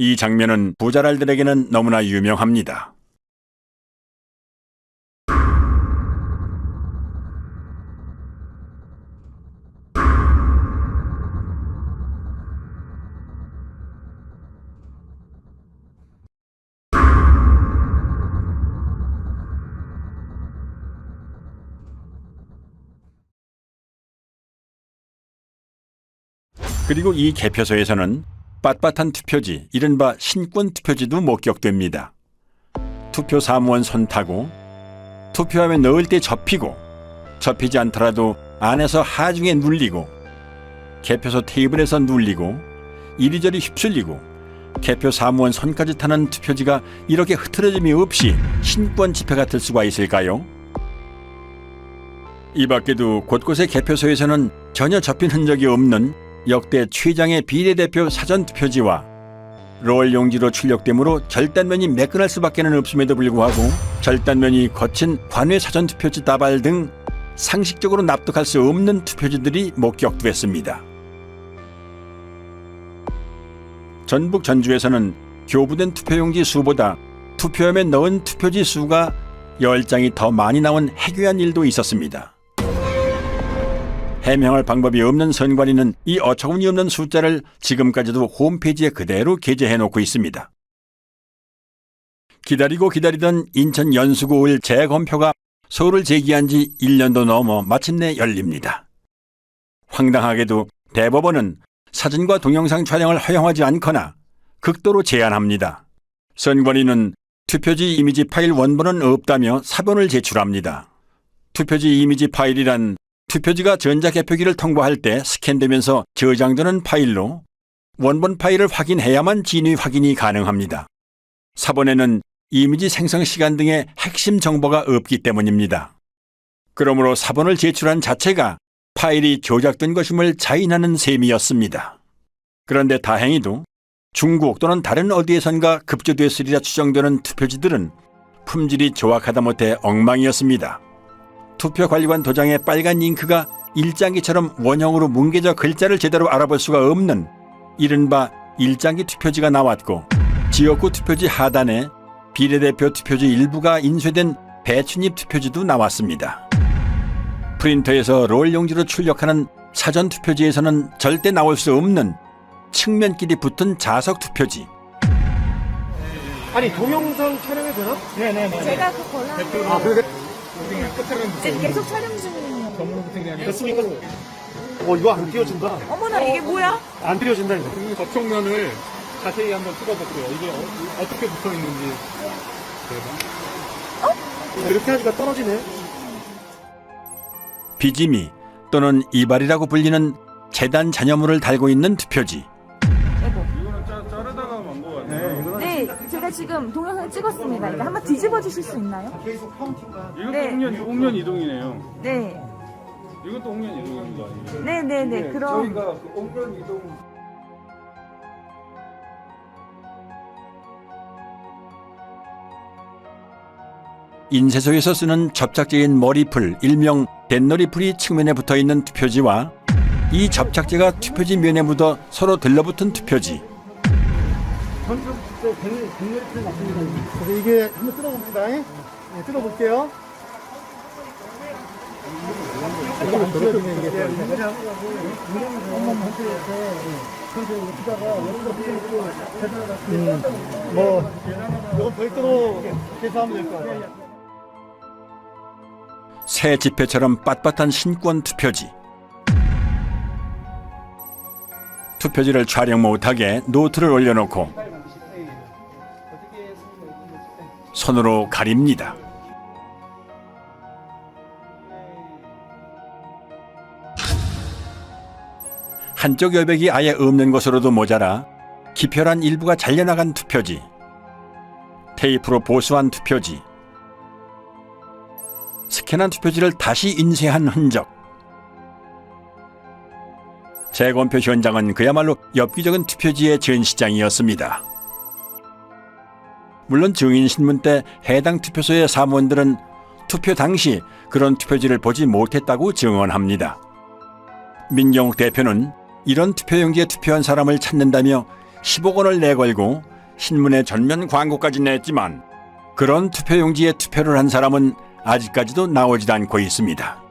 이 장면은 부자랄들에게는 너무나 유명합니다. 그리고 이 개표소에서는 빳빳한 투표지, 이른바 신권 투표지도 목격됩니다. 투표 사무원 손 타고 투표함에 넣을 때 접히고 접히지 않더라도 안에서 하중에 눌리고 개표소 테이블에서 눌리고 이리저리 휩쓸리고 개표 사무원 손까지 타는 투표지가 이렇게 흐트러짐이 없이 신권 지폐가 될 수가 있을까요? 이 밖에도 곳곳의 개표소에서는 전혀 접힌 흔적이 없는 역대 최장의 비례대표 사전투표지와 롤 용지로 출력되므로 절단면이 매끈할 수밖에 없음에도 불구하고 절단면이 거친 관외 사전투표지 다발 등 상식적으로 납득할 수 없는 투표지들이 목격됐습니다. 전북 전주에서는 교부된 투표용지 수보다 투표함에 넣은 투표지 수가 10장이 더 많이 나온 해괴한 일도 있었습니다. 해명할 방법이 없는 선관위는 이 어처구니 없는 숫자를 지금까지도 홈페이지에 그대로 게재해놓고 있습니다. 기다리고 기다리던 인천 연수구 재검표가 소를 제기한 지 1년도 넘어 마침내 열립니다. 황당하게도 대법원은 사진과 동영상 촬영을 허용하지 않거나 극도로 제한합니다. 선관위는 투표지 이미지 파일 원본은 없다며 사본을 제출합니다. 투표지 이미지 파일이란 투표지가 전자개표기를 통과할 때 스캔되면서 저장되는 파일로 원본 파일을 확인해야만 진위 확인이 가능합니다. 사본에는 이미지 생성 시간 등의 핵심 정보가 없기 때문입니다. 그러므로 사본을 제출한 자체가 파일이 조작된 것임을 자인하는 셈이었습니다. 그런데 다행히도 중국 또는 다른 어디에선가 급조됐으리라 추정되는 투표지들은 품질이 조악하다 못해 엉망이었습니다. 투표관리관 도장의 빨간 잉크가 일장기처럼 원형으로 뭉개져 글자를 제대로 알아볼 수가 없는 이른바 일장기 투표지가 나왔고, 지역구 투표지 하단에 비례대표 투표지 일부가 인쇄된 배춧잎 투표지도 나왔습니다. 프린터에서 롤 용지로 출력하는 사전 투표지에서는 절대 나올 수 없는 측면끼리 붙은 자석 투표지. 아니 동영상 촬영이 되나? 네네. 제가 그 권한. 아 그래? 지금 계속 촬영 중이에요. 됐습니까? 이거 안 띄워진다. 어머나 이게 뭐야? 안 띄워진다 이거. 이 접촉면을 자세히 한번 찍어볼게요. 이게 어떻게 붙어 있는지. 이렇게 하니까 떨어지네. 비지미 또는 이발이라고 불리는 재단 잔여물을 달고 있는 투표지. 이거는 자르다가 만 거 같아요. 네, 제가 지금 동영상 찍었습니다. 이거 한번 뒤집어 주실 수 있나요? 계속 카운팅가. 이것도 네. 옥면 이동이네요. 네, 이것도 옥면 이동인 거 아니에요? 네. 그럼 저희가 그 옥면 이동. 인쇄소에서 쓰는 접착제인 머리풀, 일명 댄너리풀이 측면에 붙어있는 투표지와 이 접착제가 투표지 면에 묻어 서로 들러붙은 투표지. 그래서 이게 한번 뜯어봅니다. 네, 뜯어볼게요. 이게 안 뜯어지네 이게. 이건 별도로 계산하면 될 것 같아요. 새 지폐처럼 빳빳한 신권 투표지. 투표지를 촬영 못하게 노트를 올려놓고 손으로 가립니다. 한쪽 여백이 아예 없는 것으로도 모자라 기표란 일부가 잘려나간 투표지, 테이프로 보수한 투표지, 스캔한 투표지를 다시 인쇄한 흔적. 재검표 현장은 그야말로 엽기적인 투표지의 전시장이었습니다. 물론 증인신문 때 해당 투표소의 사무원들은 투표 당시 그런 투표지를 보지 못했다고 증언합니다. 민경욱 대표는 이런 투표용지에 투표한 사람을 찾는다며 10억 원을 내걸고 신문에 전면 광고까지 냈지만 그런 투표용지에 투표를 한 사람은 아직까지도 나오지 않고 있습니다.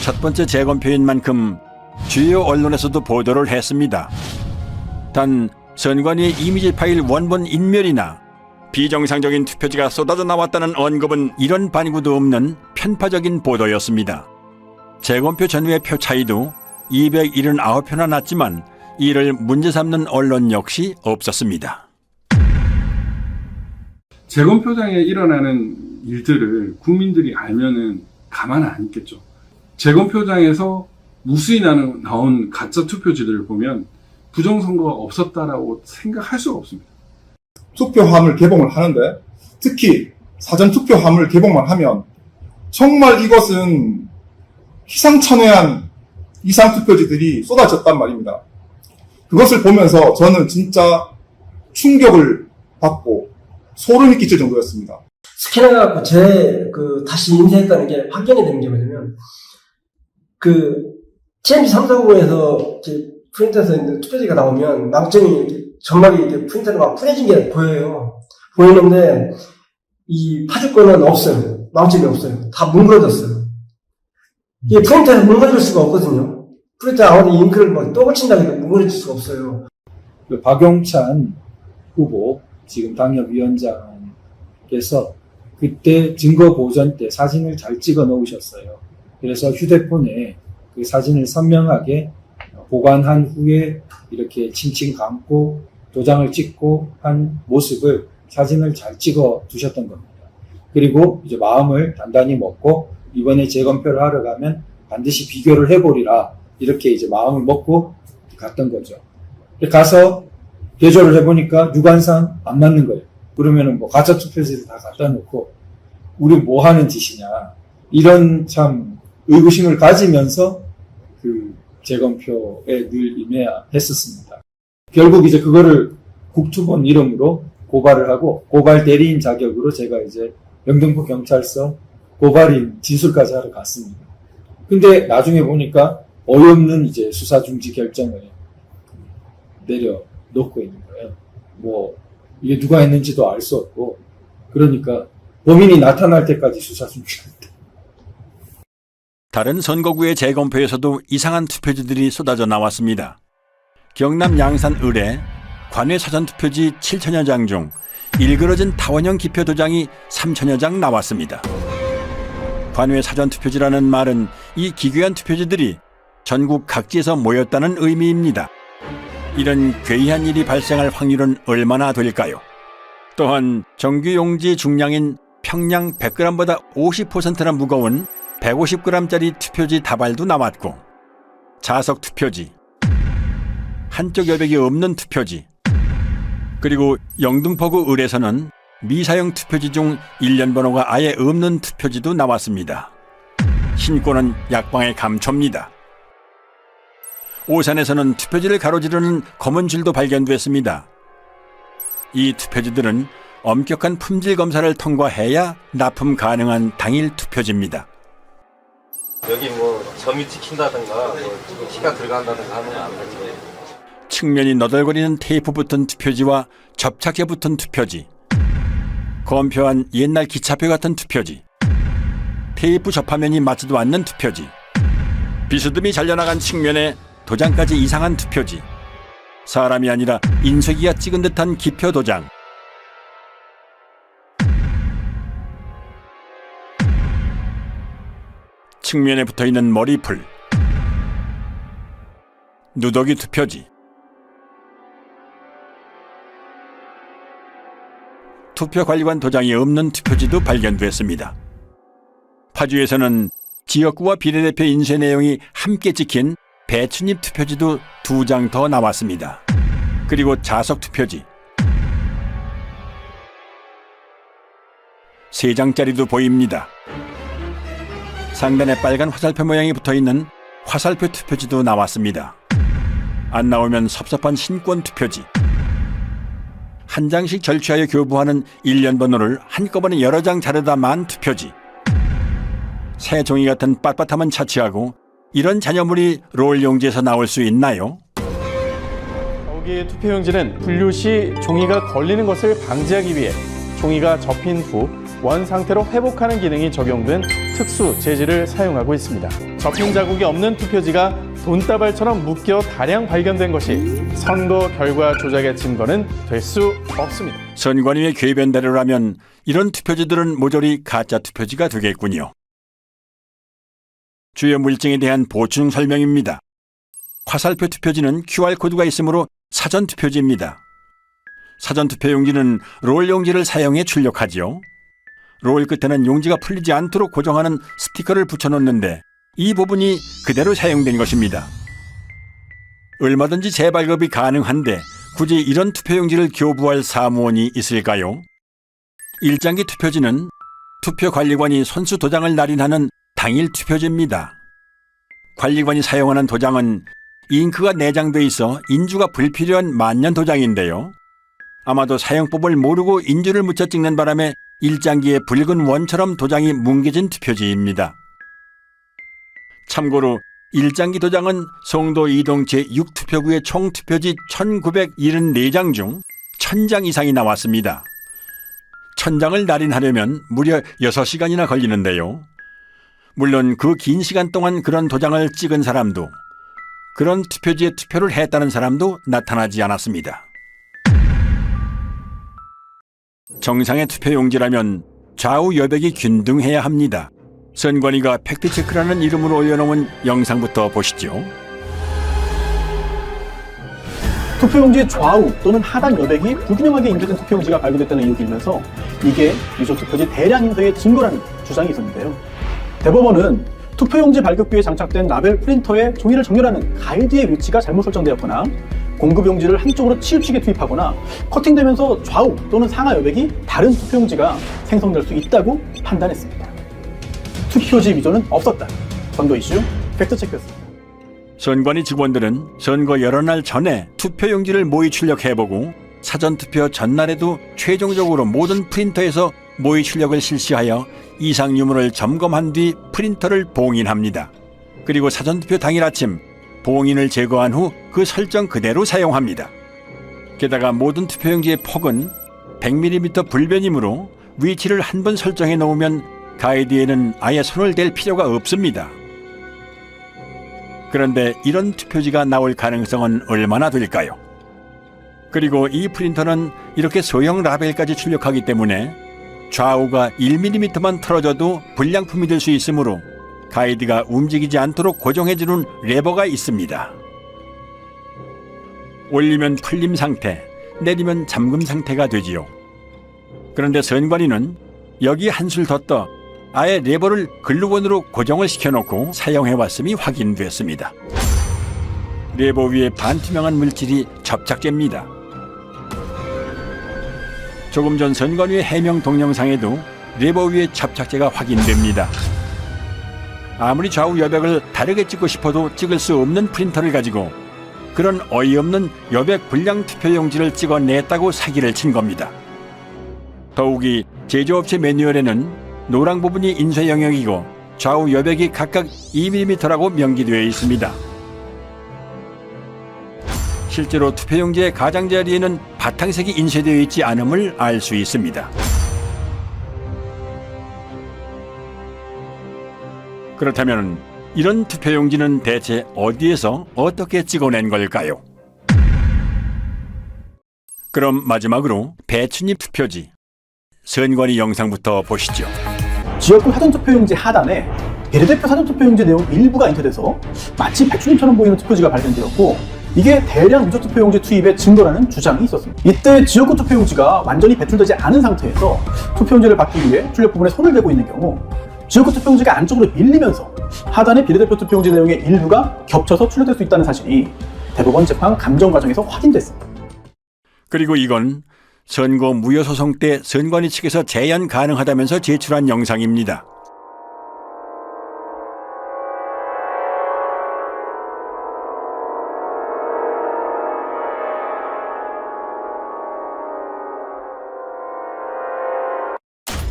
첫 번째 재검표인 만큼 주요 언론에서도 보도를 했습니다. 단 선관위의 이미지 파일 원본 인멸이나 비정상적인 투표지가 쏟아져 나왔다는 언급은 이런 반구도 없는 편파적인 보도였습니다. 재검표 전후의 표 차이도 279표나 났지만 이를 문제 삼는 언론 역시 없었습니다. 재검표장에 일어나는 일들을 국민들이 알면은 가만 안 있겠죠. 재검표장에서 무수히 나온 가짜 투표지들을 보면 부정선거가 없었다라고 생각할 수가 없습니다. 투표함을 개봉을 하는데 특히 사전투표함을 개봉만 하면 정말 이것은 희상천외한 이상투표지들이 쏟아졌단 말입니다. 그것을 보면서 저는 진짜 충격을 받고 소름이 끼칠 정도였습니다. 스캔해갖고 다시 인쇄했다는 게 확인이 되는 게 뭐냐면, TMC 340에서 프린터에서 있는 투표지가 나오면 망점이 점막이 이렇게 프린터로 막 풀어진 게 보여요. 보이는데, 이 파주권은 없어요. 망점이 없어요. 다 뭉그러졌어요. 이게 프린터에서 뭉그러질 수가 없거든요. 프린터 아무리 잉크를 막 또 붙인다고 해도 뭉그러질 수가 없어요. 박용찬 후보, 지금 당협위원장께서 그때 증거 보존 때 사진을 잘 찍어 놓으셨어요. 그래서 휴대폰에 그 사진을 선명하게 보관한 후에 이렇게 칭칭 감고 도장을 찍고 한 모습을 사진을 잘 찍어 두셨던 겁니다. 그리고 이제 마음을 단단히 먹고 이번에 재검표를 하러 가면 반드시 비교를 해보리라 이렇게 이제 마음을 먹고 갔던 거죠. 가서 대조를 해보니까 유관상 안 맞는 거예요. 그러면은 뭐 가짜 투표지를 다 갖다 놓고 우리 뭐 하는 짓이냐 이런 참 의구심을 가지면서 그 재검표에 늘 임해야 했었습니다. 결국 이제 그거를 국투본 이름으로 고발을 하고 고발 대리인 자격으로 제가 이제 영등포 경찰서 고발인 진술까지 하러 갔습니다. 근데 나중에 보니까 어이없는 이제 수사 중지 결정을 내려놓고 있는 거예요. 뭐 이게 누가 했는지도 알 수 없고 그러니까 범인이 나타날 때까지 수사 중지합니다. 다른 선거구의 재검표에서도 이상한 투표지들이 쏟아져 나왔습니다. 경남 양산 을에 관외 사전투표지 7천여 장 중 일그러진 타원형 기표 도장이 3천여 장 나왔습니다. 관외 사전투표지라는 말은 이 기괴한 투표지들이 전국 각지에서 모였다는 의미입니다. 이런 괴이한 일이 발생할 확률은 얼마나 될까요? 또한 정규용지 중량인 평량 100g보다 50%나 무거운 150g짜리 투표지 다발도 나왔고 자석 투표지, 한쪽 여백이 없는 투표지, 그리고 영등포구 을에서는 미사용 투표지 중 일련 번호가 아예 없는 투표지도 나왔습니다. 신고는 약방의 감초입니다. 오산에서는 투표지를 가로지르는 검은 줄도 발견됐습니다. 이 투표지들은 엄격한 품질 검사를 통과해야 납품 가능한 당일 투표지입니다. 여기 뭐 점이 찍힌다든가 뭐 키가 들어간다든가 하면 안 되죠. 측면이 너덜거리는 테이프 붙은 투표지와 접착제 붙은 투표지, 검표한 옛날 기차표 같은 투표지, 테이프 접화면이 맞지도 않는 투표지, 비스듬히 잘려나간 측면에 도장까지 이상한 투표지, 사람이 아니라 인쇄기가 찍은 듯한 기표 도장, 측면에 붙어있는 머리풀, 누더기 투표지, 투표관리관 도장이 없는 투표지도 발견됐습니다. 파주에서는 지역구와 비례대표 인쇄 내용이 함께 찍힌 배춧잎 투표지도 2장 더 나왔습니다. 그리고 자석 투표지 3장짜리도 보입니다. 상단에 빨간 화살표 모양이 붙어있는 화살표 투표지도 나왔습니다. 안 나오면 섭섭한 신권 투표지, 한 장씩 절취하여 교부하는 일련 번호를 한꺼번에 여러 장 자르다 만 투표지, 새 종이 같은 빳빳함은 차치하고 이런 잔여물이 롤 용지에서 나올 수 있나요? 여기 투표용지는 분류 시 종이가 걸리는 것을 방지하기 위해 종이가 접힌 후 원 상태로 회복하는 기능이 적용된 특수 재질을 사용하고 있습니다. 접힌 자국이 없는 투표지가 돈다발처럼 묶여 다량 발견된 것이 선거 결과 조작의 증거는 될 수 없습니다. 선관위의 궤변대로라면 이런 투표지들은 모조리 가짜 투표지가 되겠군요. 주요 물증에 대한 보충 설명입니다. 화살표 투표지는 QR코드가 있으므로 사전 투표지입니다. 사전 투표용지는 롤 용지를 사용해 출력하지요. 롤 끝에는 용지가 풀리지 않도록 고정하는 스티커를 붙여놓는데 이 부분이 그대로 사용된 것입니다. 얼마든지 재발급이 가능한데 굳이 이런 투표용지를 교부할 사무원이 있을까요? 일장기 투표지는 투표관리관이 선수 도장을 날인하는 당일 투표지입니다. 관리관이 사용하는 도장은 잉크가 내장돼 있어 인주가 불필요한 만년 도장인데요. 아마도 사용법을 모르고 인주를 묻혀 찍는 바람에 일장기에 붉은 원처럼 도장이 뭉개진 투표지입니다. 참고로 일장기 도장은 송도 이동 제6투표구의 총 투표지 1974장 중 1000장 이상이 나왔습니다. 1000장을 날인하려면 무려 6시간이나 걸리는데요. 물론 그 긴 시간 동안 그런 도장을 찍은 사람도 그런 투표지에 투표를 했다는 사람도 나타나지 않았습니다. 정상의 투표용지라면 좌우 여백이 균등해야 합니다. 선관위가 팩트체크라는 이름으로 올려놓은 영상부터 보시죠. 투표용지의 좌우 또는 하단 여백이 불균형하게 인쇄된 투표용지가 발견됐다는 의혹이 일면서 이게 유족 투표지 대량 인쇄의 증거라는 주장이 있었는데요. 대법원은 투표용지 발급기에 장착된 라벨 프린터에 종이를 정렬하는 가이드의 위치가 잘못 설정되었거나 공급용지를 한쪽으로 치우치게 투입하거나 커팅되면서 좌우 또는 상하 여백이 다른 투표용지가 생성될 수 있다고 판단했습니다. 투표지 위조는 없었다. 선거 이슈 팩트체크였습니다. 선관위 직원들은 선거 여러 날 전에 투표용지를 모의 출력해보고 사전투표 전날에도 최종적으로 모든 프린터에서 모의 출력을 실시하여 이상 유무를 점검한 뒤 프린터를 봉인합니다. 그리고 사전투표 당일 아침 봉인을 제거한 후 그 설정 그대로 사용합니다. 게다가 모든 투표용지의 폭은 100mm 불변이므로 위치를 한 번 설정해 놓으면 가이드에는 아예 손을 댈 필요가 없습니다. 그런데 이런 투표지가 나올 가능성은 얼마나 될까요? 그리고 이 프린터는 이렇게 소형 라벨까지 출력하기 때문에 좌우가 1mm만 틀어져도 불량품이 될 수 있으므로 가이드가 움직이지 않도록 고정해주는 레버가 있습니다. 올리면 풀림 상태, 내리면 잠금 상태가 되지요. 그런데 선관위는 여기 한술 더 떠 아예 레버를 글루건으로 고정을 시켜놓고 사용해왔음이 확인됐습니다. 레버 위에 반투명한 물질이 접착제입니다. 조금 전 선관위의 해명 동영상에도 레버 위에 접착제가 확인됩니다. 아무리 좌우 여백을 다르게 찍고 싶어도 찍을 수 없는 프린터를 가지고 그런 어이없는 여백 불량 투표용지를 찍어냈다고 사기를 친 겁니다. 더욱이 제조업체 매뉴얼에는 노랑 부분이 인쇄 영역이고 좌우 여백이 각각 2mm라고 명기되어 있습니다. 실제로 투표용지의 가장자리에는 바탕색이 인쇄되어 있지 않음을 알 수 있습니다. 그렇다면 이런 투표용지는 대체 어디에서 어떻게 찍어낸 걸까요? 그럼 마지막으로 배춧잎 투표지 선관위 영상부터 보시죠. 지역구 사전투표용지 하단에 비례대표 사전투표용지 내용 일부가 인쇄돼서 마치 배춧잎처럼 보이는 투표지가 발견되었고 이게 대량 유조 투표용지 투입의 증거라는 주장이 있었습니다. 이때 지역구 투표용지가 완전히 배출되지 않은 상태에서 투표용지를 받기 위해 출력 부분에 손을 대고 있는 경우 지역구 투표용지가 안쪽으로 밀리면서 하단의 비례대표 투표용지 내용의 일부가 겹쳐서 출력될 수 있다는 사실이 대법원 재판 감정 과정에서 확인됐습니다. 그리고 이건 선거 무효소송 때 선관위 측에서 재연 가능하다면서 제출한 영상입니다.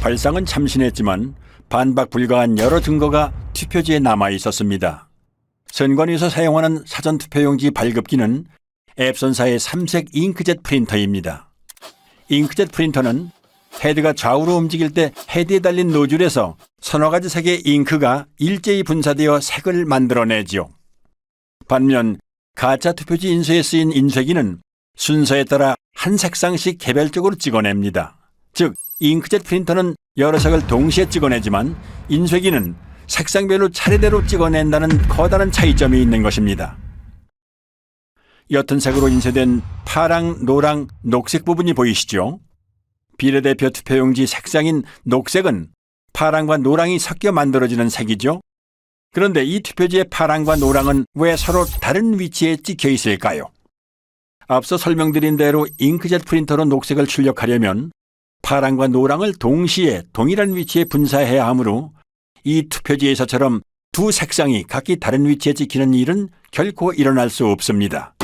발상은 참신했지만 반박 불가한 여러 증거가 투표지에 남아 있었습니다. 선관위에서 사용하는 사전투표용지 발급기는 앱손사의 3색 잉크젯 프린터입니다. 잉크젯 프린터는 헤드가 좌우로 움직일 때 헤드에 달린 노즐에서 서너 가지 색의 잉크가 일제히 분사되어 색을 만들어내지요. 반면 가짜 투표지 인쇄에 쓰인 인쇄기는 순서에 따라 한 색상씩 개별적으로 찍어냅니다. 즉, 잉크젯 프린터는 여러 색을 동시에 찍어내지만 인쇄기는 색상별로 차례대로 찍어낸다는 커다란 차이점이 있는 것입니다. 옅은 색으로 인쇄된 파랑, 노랑, 녹색 부분이 보이시죠? 비례대표 투표용지 색상인 녹색은 파랑과 노랑이 섞여 만들어지는 색이죠. 그런데 이 투표지의 파랑과 노랑은 왜 서로 다른 위치에 찍혀 있을까요? 앞서 설명드린 대로 잉크젯 프린터로 녹색을 출력하려면 파랑과 노랑을 동시에 동일한 위치에 분사해야 하므로 이 투표지에서처럼 두 색상이 각기 다른 위치에 찍히는 일은 결코 일어날 수 없습니다.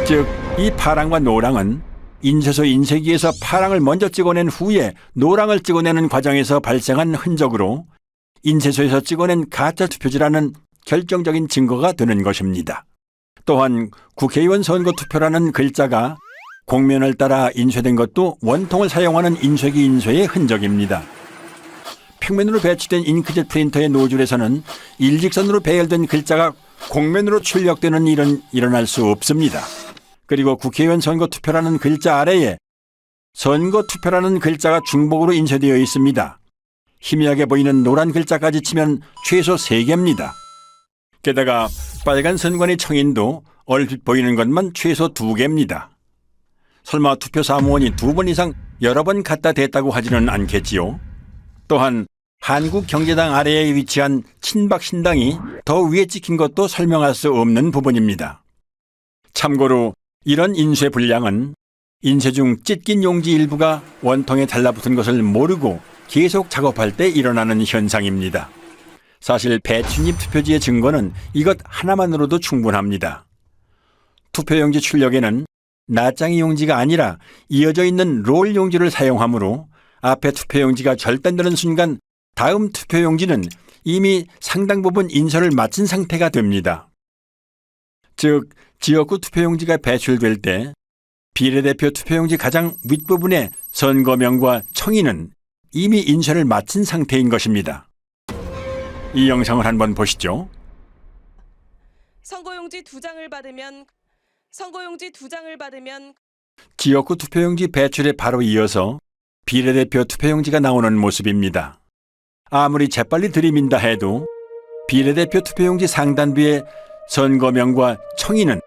즉, 이 파랑과 노랑은 인쇄소 인쇄기에서 파랑을 먼저 찍어낸 후에 노랑을 찍어내는 과정에서 발생한 흔적으로 인쇄소에서 찍어낸 가짜 투표지라는 결정적인 증거가 되는 것입니다. 또한 국회의원 선거 투표라는 글자가 곡면을 따라 인쇄된 것도 원통을 사용하는 인쇄기 인쇄의 흔적입니다. 평면으로 배치된 잉크젯 프린터의 노즐에서는 일직선으로 배열된 글자가 곡면으로 출력되는 일은 일어날 수 없습니다. 그리고 국회의원 선거 투표라는 글자 아래에 선거 투표라는 글자가 중복으로 인쇄되어 있습니다. 희미하게 보이는 노란 글자까지 치면 최소 3개입니다. 게다가 빨간 선관위 청인도 얼핏 보이는 것만 최소 2개입니다. 설마 투표 사무원이 2번 이상 여러 번 갖다 댔다고 하지는 않겠지요. 또한 한국경제당 아래에 위치한 친박신당이 더 위에 찍힌 것도 설명할 수 없는 부분입니다. 참고로 이런 인쇄 불량은 인쇄 중 찢긴 용지 일부가 원통에 달라붙은 것을 모르고 계속 작업할 때 일어나는 현상입니다. 사실 배추잎 투표지의 증거는 이것 하나만으로도 충분합니다. 투표용지 출력에는 낱장이 용지가 아니라 이어져 있는 롤 용지를 사용하므로 앞에 투표용지가 절단되는 순간 다음 투표용지는 이미 상당 부분 인쇄를 마친 상태가 됩니다. 즉, 지역구 투표용지가 배출될 때 비례대표 투표용지 가장 윗부분의 선거명과 청인은 이미 인쇄를 마친 상태인 것입니다. 이 영상을 한번 보시죠. 선거용지 2장을 받으면 지역구 투표용지 배출에 바로 이어서 비례대표 투표용지가 나오는 모습입니다. 아무리 재빨리 들이민다 해도 비례대표 투표용지 상단부에 선거명과 청인은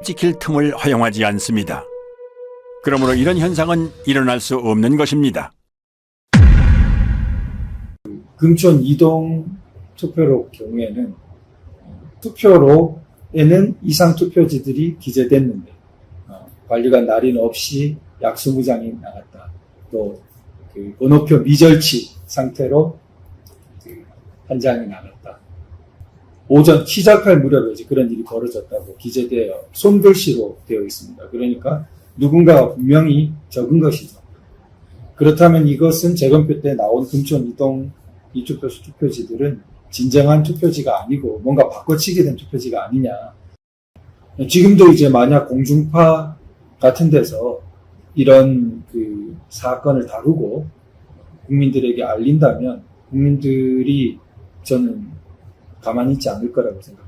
찍힐 틈을 허용하지 않습니다. 그러므로 이런 현상은 일어날 수 없는 것입니다. 금촌 이동 투표로 경우에는 투표로에는 이상 투표지들이 기재됐는데 관리관 날인 없이 약수무장이 나갔다. 또 그 번호표 미절치 상태로 한 장이 나갔다. 오전 시작할 무렵에 그런 일이 벌어졌다고 기재되어 손글씨로 되어 있습니다. 그러니까 누군가가 분명히 적은 것이죠. 그렇다면 이것은 재검표 때 나온 금촌 이동 이투표소 투표지들은 진정한 투표지가 아니고 뭔가 바꿔치기 된 투표지가 아니냐. 지금도 이제 만약 공중파 같은 데서 이런 그 사건을 다루고 국민들에게 알린다면 국민들이 저는 가만히 있지 않을 거라고 생각합니다.